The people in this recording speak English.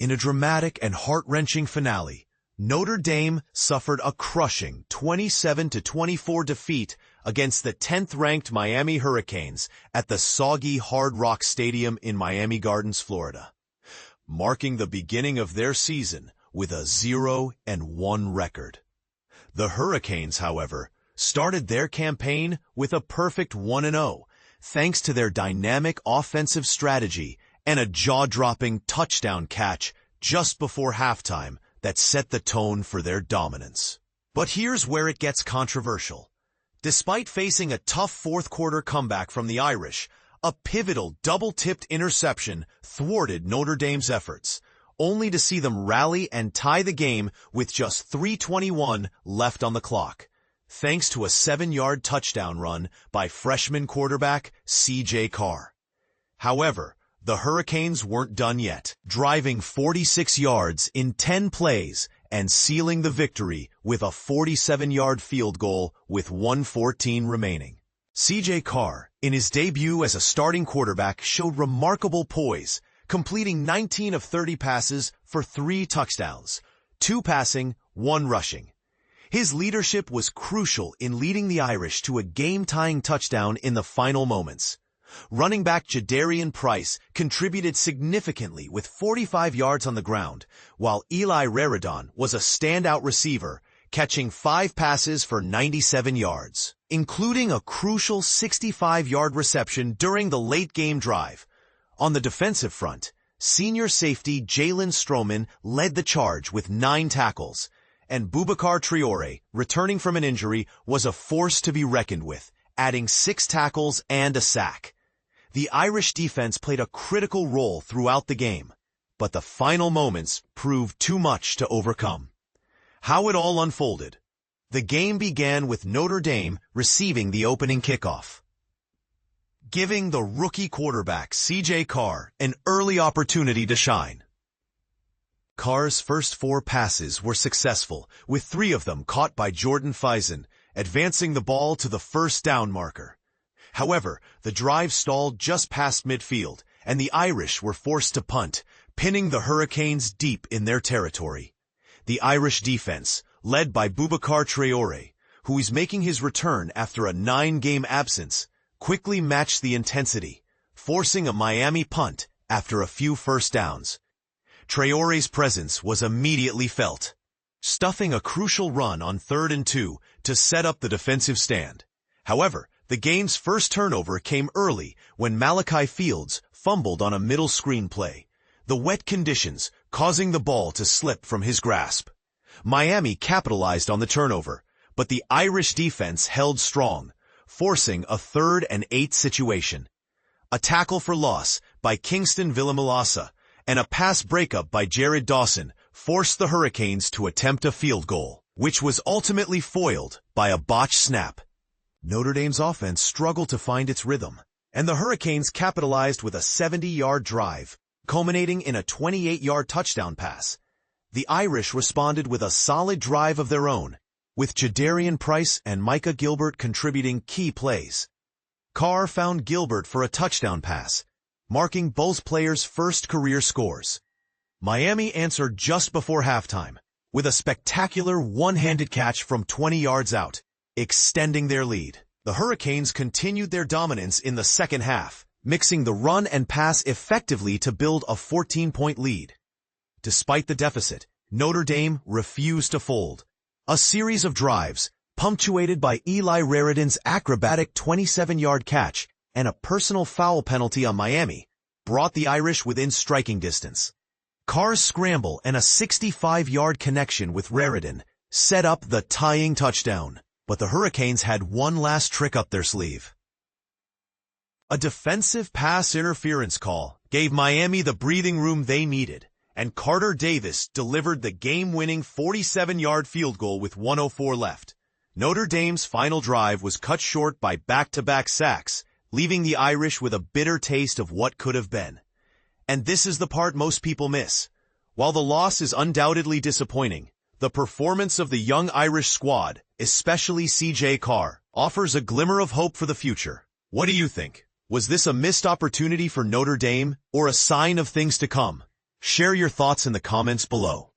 In a dramatic and heart-wrenching finale, Notre Dame suffered a crushing 27-24 defeat against the 10th-ranked Miami Hurricanes at the soggy Hard Rock Stadium in Miami Gardens, Florida, marking the beginning of their season with a 0-1 record. The Hurricanes, however, started their campaign with a perfect 1-0, thanks to their dynamic offensive strategy and a jaw-dropping touchdown catch just before halftime that set the tone for their dominance. But here's where it gets controversial. Despite facing a tough fourth-quarter comeback from the Irish, a pivotal double-tipped interception thwarted Notre Dame's efforts, only to see them rally and tie the game with just 3:21 left on the clock, thanks to a 7-yard touchdown run by freshman quarterback CJ Carr. However, the Hurricanes weren't done yet, driving 46 yards in 10 plays and sealing the victory with a 47-yard field goal with 1:14 remaining. CJ Carr, in his debut as a starting quarterback, showed remarkable poise, completing 19 of 30 passes for 3 touchdowns, 2 passing, 1 rushing. His leadership was crucial in leading the Irish to a game-tying touchdown in the final moments. Running back Jadarian Price contributed significantly with 45 yards on the ground, while Eli Raridon was a standout receiver, catching 5 passes for 97 yards, including a crucial 65-yard reception during the late-game drive. On the defensive front, senior safety Jalen Stroman led the charge with 9 tackles, and Boubacar Traore, returning from an injury, was a force to be reckoned with, adding 6 tackles and a sack. The Irish defense played a critical role throughout the game, but the final moments proved too much to overcome. How it all unfolded. The game began with Notre Dame receiving the opening kickoff, giving the rookie quarterback CJ Carr an early opportunity to shine. Carr's first 4 passes were successful, with 3 of them caught by Jordan Faison, advancing the ball to the first down marker. However, the drive stalled just past midfield, and the Irish were forced to punt, pinning the Hurricanes deep in their territory. The Irish defense, led by Boubacar Traore, who is making his return after a 9-game absence, quickly matched the intensity, forcing a Miami punt after a few first downs. Traore's presence was immediately felt, stuffing a crucial run on 3rd and 2 to set up the defensive stand. However, the game's first turnover came early when Malachi Fields fumbled on a middle screen play, the wet conditions causing the ball to slip from his grasp. Miami capitalized on the turnover, but the Irish defense held strong, forcing a 3rd and 8 situation. A tackle for loss by Kingston Villamilasa and a pass breakup by Jared Dawson forced the Hurricanes to attempt a field goal, which was ultimately foiled by a botched snap. Notre Dame's offense struggled to find its rhythm, and the Hurricanes capitalized with a 70-yard drive, culminating in a 28-yard touchdown pass. The Irish responded with a solid drive of their own, with Jadarian Price and Micah Gilbert contributing key plays. Carr found Gilbert for a touchdown pass, marking both players' first career scores. Miami answered just before halftime, with a spectacular one-handed catch from 20 yards out, extending their lead. The Hurricanes continued their dominance in the second half, mixing the run and pass effectively to build a 14-point lead. Despite the deficit, Notre Dame refused to fold. A series of drives, punctuated by Eli Raridon's acrobatic 27-yard catch and a personal foul penalty on Miami, brought the Irish within striking distance. Carr's scramble and a 65-yard connection with Raridon set up the tying touchdown. But the Hurricanes had one last trick up their sleeve. A defensive pass interference call gave Miami the breathing room they needed, and Carter Davis delivered the game-winning 47-yard field goal with 1:04 left. Notre Dame's final drive was cut short by back-to-back sacks, leaving the Irish with a bitter taste of what could have been. And this is the part most people miss. While the loss is undoubtedly disappointing, the performance of the young Irish squad, especially CJ Carr, offers a glimmer of hope for the future. What do you think? Was this a missed opportunity for Notre Dame, or a sign of things to come? Share your thoughts in the comments below.